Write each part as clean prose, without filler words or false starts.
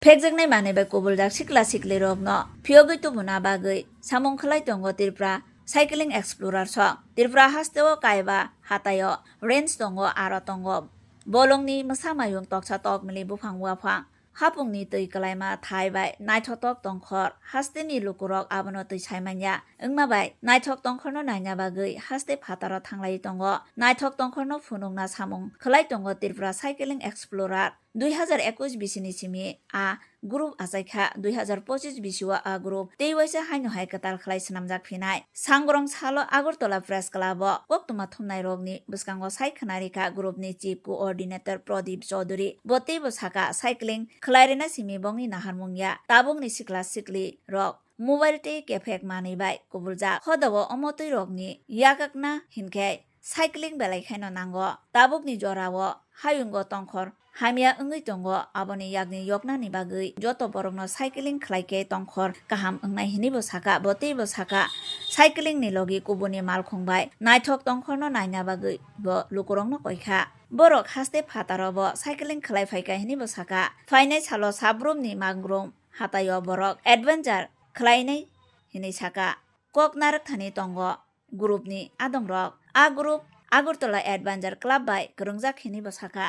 Pekjaknai maneba kubuljak sikla sikli rokno phiyogui tubuna bagui samung khlai tongo tirpra cycling explorer sok tirpra hasteo kaiba hatayo range tongo aro tongo bolongni msamayung toksa tokmili bufang wafang hapungni tui kalaima thaibai naithotok tongkhor hasteni lukurok abono tui saimanya engmabai naithok tongkhorno naina bagui haste phataro thanglai tongo naithok tongkhorno phunungna samung khlai tongo tirpra cycling explorer 2021 bisini simi a group asaikha 2025 bisiwa a group teiwaisa haino haikatal khlai snamjak phinai sangrong salo agartala press club koktuma thumnai rogni buskango saikhanarika group ni chief coordinator Pradip Chaudhary boteibo saka cycling khlairena simi bongni naharmungya tabungni sikla sikli rok mobile te kefek manibai kubulja khodawo omotoi rokni yakakna hinkhe cycling belai khaino nango tabukni jorawo hayungo tongkhor hamia ungui tongo aboni yakni yoknani bagui joto borokno cycling khlaike tongkhor kaham ungnai hinibo saka boteibo saka cycling ni logi kubuni malkhungbai naithok tongkhorno naina bagui bo lukurongno koikha borok haste phataro cycling khlai phaika hinibo saka phainai salo sabrumni mangrum hatayo borok adventure khlainai hini saka koknarak thani tongo group ni adongrok a group Agartala Adventure Club by Kurungjak hinibo saka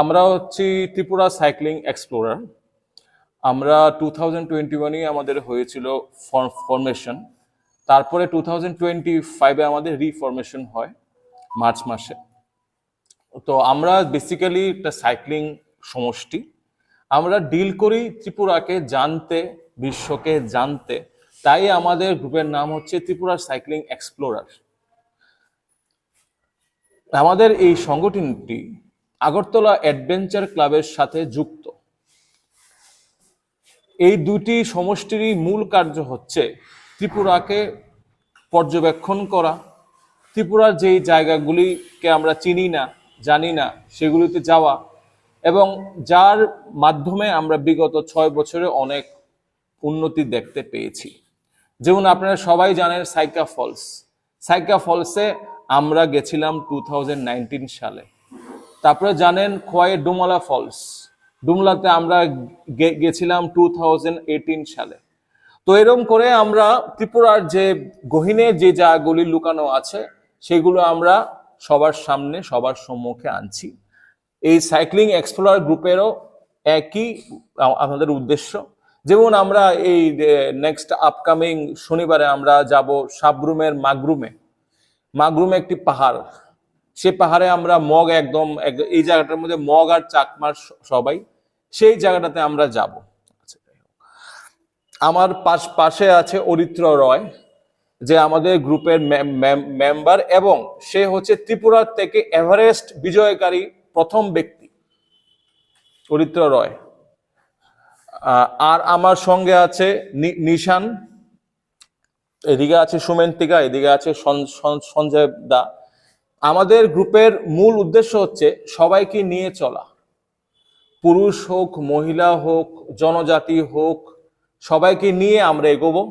আমরা হচ্ছি Tripura cycling explorer. আমরা 2021-এ আমাদের হয়েছিল formation, তারপরে 2025-এ আমাদের reformation হয় March মাসে। তো আমরা বেসিক্যালি একটা সাইক্লিং সমষ্টি, আমরা ডিল করি ত্রিপুরাকে জানতে, বিশ্বকে জানতে, তাই আমাদের গ্রুপের নাম হচ্ছে ত্রিপুরা সাইক্লিং এক্সপ্লোরার। আমাদের এই সংগঠনটি আগরতলা অ্যাডভেঞ্চার ক্লাবের সাথে যুক্ত। এই দুটি সমষ্টিরই মূল কার্য হচ্ছে ত্রিপুরাকে পর্যবেক্ষণ করা, ত্রিপুরার যেই জায়গাগুলিকে আমরা চিনি না, জানি না, সেগুলিতে যাওয়া, এবং যার মাধ্যমে আমরা বিগত 6 বছরে অনেক উন্নতি দেখতে পেয়েছি। যেমন আপনারা সবাই জানেন সাইকা ফলসে আমরা গেছিলাম 2019 সালে। তারপরে জানেন খোয়াইয়ের ডুমলা ফলস, ডুমলাতে আমরা গেছিলাম 2018 সালে। তো এরকম করে আমরা ত্রিপুরার যে গহীনে যে জায়গাগুলি লুকানো আছে সেগুলো আমরা সবার সামনে, সবার সম্মুখে আনছি। এই সাইক্লিং এক্সপ্লোরার গ্রুপেরও একই আমাদের উদ্দেশ্য। যেমন আমরা এই নেক্সট আপকামিং শনিবারে আমরা যাব সাবরুমের মাগরুমে একটি পাহাড়, সে পাহাড়ে আমরা একদম এই জায়গাটার মধ্যে মগ আর চাকমার সবাই, সেই জায়গাটাতে আমরা যাব। আমার পাশে আছে অরিত্র রয়, যে আমাদের গ্রুপের মেম্বার, এবং সে হচ্ছে ত্রিপুরার থেকে এভারেস্ট বিজয়কারী প্রথম ব্যক্তি, অরিত্র রয়। আর আমার সঙ্গে আছে নিশান, এদিকে আছে সুমেন্তিকা, এদিকে আছে সঞ্জয় দা। আমাদের গ্রুপের মূল উদ্দেশ্য হচ্ছে সবাইকে নিয়ে চলা, পুরুষ হোক, মহিলা হোক, জনজাতি হোক, সবাইকে নিয়ে আমরা এগোবো।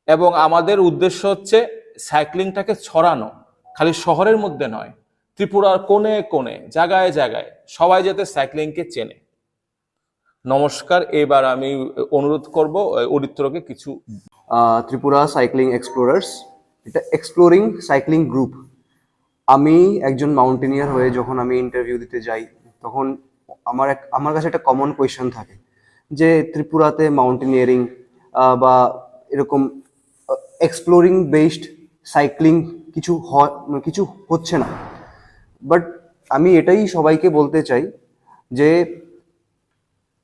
এবং আমাদের উদ্দেশ্য হচ্ছে সাইক্লিংটাকে ছড়ানো, খালি শহরের মধ্যে নয়, ত্রিপুরার কোণে কোণে, জায়গায় জায়গায় সবাই যাতে সাইক্লিংকে চেনে। নমস্কার, এবার আমি অনুরোধ করব অরিত্রকে কিছু। ত্রিপুরা সাইক্লিং এক্সপ্লোরার্স এটা এক্সপ্লোরিং সাইক্লিং গ্রুপ। আমি একজন মাউন্টেনিয়ার হয়ে যখন আমি ইন্টারভিউ দিতে যাই, তখন আমার কাছে একটা কমন কোয়েশ্চেন থাকে যে ত্রিপুরাতে মাউন্টেনিয়ারিং বা এরকম এক্সপ্লোরিং বেসড সাইক্লিং কিছু হচ্ছে না। বাট আমি এটাই সবাইকে বলতে চাই যে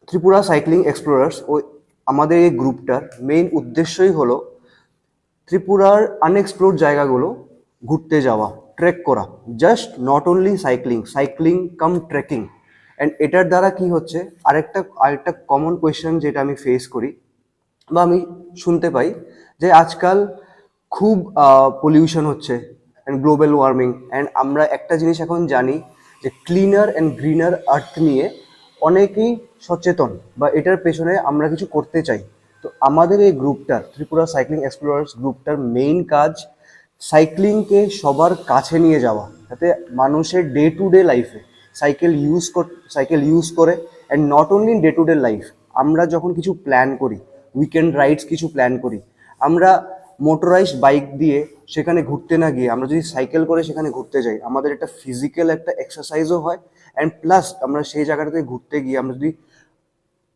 ত্রিপুরা সাইক্লিং এক্সপ্লোরার্স ও আমাদের এই গ্রুপটার মেইন উদ্দেশ্যই হলো ত্রিপুরার আনএক্সপ্লোর্ড জায়গাগুলো ঘুরতে যাওয়া, ট্রেক করা। Just not only cycling cum trekking. And এটার দ্বারা কি হচ্ছে, আরেকটা কমন কোয়েশ্চেন যেটা আমি ফেস করি বা আমি শুনতে পাই, যে আজকাল খুব পলিউশন হচ্ছে অ্যান্ড গ্লোবাল ওয়ার্মিং। অ্যান্ড আমরা একটা জিনিস এখন জানি যে ক্লিনার অ্যান্ড গ্রিনার আর্থ নিয়ে অনেকেই সচেতন, বা এটার পেছনে আমরা কিছু করতে চাই। তো আমাদের এই গ্রুপটার, ত্রিপুরা সাইক্লিং এক্সপ্লোরার্স গ্রুপটার মেইন কাজ সাইক্লিংকে সবার কাছে নিয়ে যাওয়া, যাতে মানুষের ডে টু ডে লাইফে সাইকেল ইউজ করে and not only in day to day life, আমরা যখন কিছু প্ল্যান করি, উইকেন্ড রাইডস কিছু প্ল্যান করি, আমরা মোটরাইজড বাইক দিয়ে সেখানে ঘুরতে না গিয়ে আমরা যদি সাইকেল করে সেখানে ঘুরতে যাই, আমাদের একটা ফিজিক্যাল একটা এক্সারসাইজও হয়, অ্যান্ড প্লাস আমরা সেই জায়গাটাতে ঘুরতে গিয়ে আমরা যদি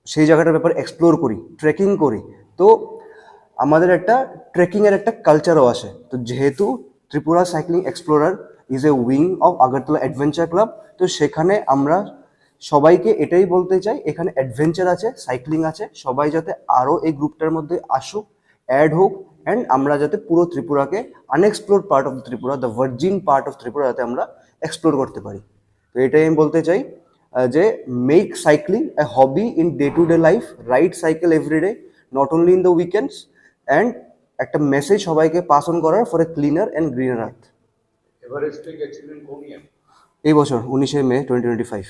সেই জায়গাটার ব্যাপারে এক্সপ্লোর করি, ট্রেকিং করি, তো আমাদের একটা ট্রেকিংয়ের একটা কালচারও আসে। তো যেহেতু Tripura cycling explorer is a wing of Agartala adventure club, তো সেখানে আমরা সবাইকে এটাই বলতে চাই, এখানে অ্যাডভেঞ্চার আছে, সাইক্লিং আছে, সবাই যাতে আরও এই গ্রুপটার মধ্যে আসুক, অ্যাড হোক, অ্যান্ড আমরা যাতে পুরো ত্রিপুরাকে unexplore part of Tripura, the virgin part of Tripura যাতে আমরা এক্সপ্লোর করতে পারি। তো এটাই আমি বলতে চাই যে make cycling a hobby in day to day life, ride cycle everyday, not only in the weekends, and একটা মেসেজ সবাইকে পাস অন করার for a cleaner and greener earth. এভারেস্টে গেছিলেন কোন ইয়ার? এই বছর 19 মে 2025।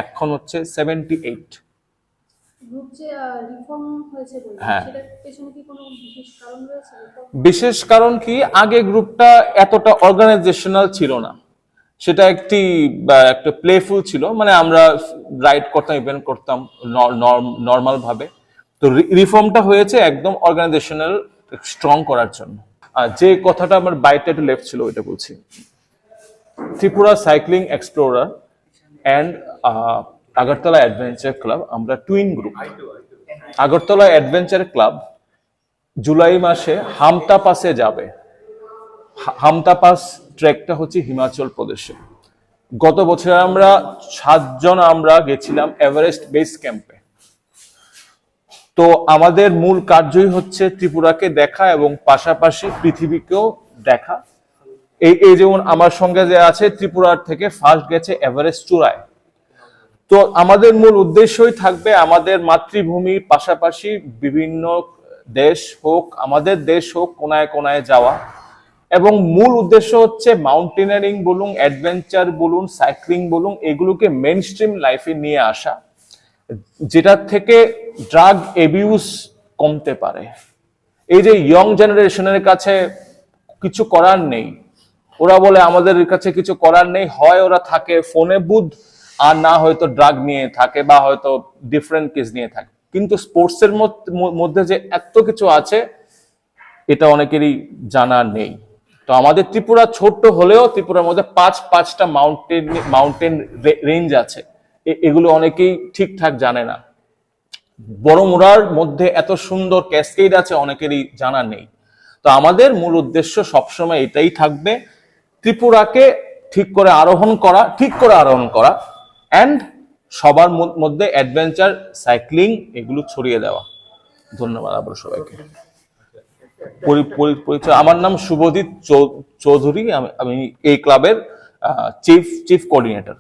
এখন হচ্ছে 78। গ্রুপ যে রিফর্ম হয়েছে বললেন, হ্যাঁ। সেটার পেছনে কি কোনো বিশেষ কারণ রয়েছে? বিশেষ কারণ কি, আগে গ্রুপটা এতটা অর্গানাইজেশনাল ছিল না, সেটা একটা প্লেফুল ছিল, মানে আমরা রাইড করতাম, ইভেন্ট করতাম নর্মাল ভাবে। তো রিফর্মটা হয়েছে একদম অর্গানাইজেশনাল স্ট্রং করার জন্য। আর যে কথাটা আমার বাইটটা একটু লেফট ছিল ওইটা বলছি। Tripura cycling explorer and Agartala adventure club, আমরা twin group. Agartala adventure club July মাসে হামতা পাসে যাবে। হামতা পাস ট্রেকটা হচ্ছে হিমাচল প্রদেশে। গত বছর আমরা 7 জন আমরা গেছিলাম এভারেস্ট বেস ক্যাম্পে। তো আমাদের মূল কার্যই হচ্ছে ত্রিপুরাকে দেখা এবং পাশাপাশি পৃথিবীকেও দেখা। এই যেমন আমার সঙ্গে যে আছে, ত্রিপুরার থেকে ফার্স্ট গেছে এভারেস্ট চূড়ায়। তো আমাদের মূল উদ্দেশ্যই থাকবে আমাদের মাতৃভূমির পাশাপাশি বিভিন্ন দেশ হোক, আমাদের দেশ হোক, কোনায় কোনায় যাওয়া। এবং মূল উদ্দেশ্য হচ্ছে মাউন্টেনিয়ারিং বলুন, অ্যাডভেঞ্চার বলুন, সাইক্লিং বলুন, এগুলোকে মেইন স্ট্রিম লাইফে নিয়ে আসা, যেটার থেকে ড্রাগ এবিউজ কমতে পারে। এই যে ইয়ং জেনারেশনের কাছে কিছু করার নেই, ওরা বলে আমাদের কাছে কিছু করার নেই, হয় ওরা থাকে ফোনে বুধ, আর না হয়তো ড্রাগ নিয়ে থাকে বা হয়তো ডিফারেন্ট কেস নিয়ে থাকে। কিন্তু স্পোর্টসের মধ্যে যে এত কিছু আছে এটা অনেকেরই জানা নেই। তো আমাদের ত্রিপুরা ছোট্ট হলেও ত্রিপুরার মধ্যে 5টা মাউন্টেন রেঞ্জ আছে, এগুলো অনেকেই ঠিকঠাক জানে না। বড় মুড়ার মধ্যে এত সুন্দর ক্যাসকেড আছে, অনেকেরই জানা নেই। তো আমাদের মূল উদ্দেশ্য সবসময় এটাই থাকবে, ত্রিপুরাকে ঠিক করে আরোহণ করা অ্যান্ড সবার মধ্যে অ্যাডভেঞ্চার, সাইক্লিং এগুলো ছড়িয়ে দেওয়া। ধন্যবাদ আবার সবাইকে। পরিচয়, আমার নাম শুভজিৎ চৌধুরী, আমি এই ক্লাবের চিফ কোঅর্ডিনেটর।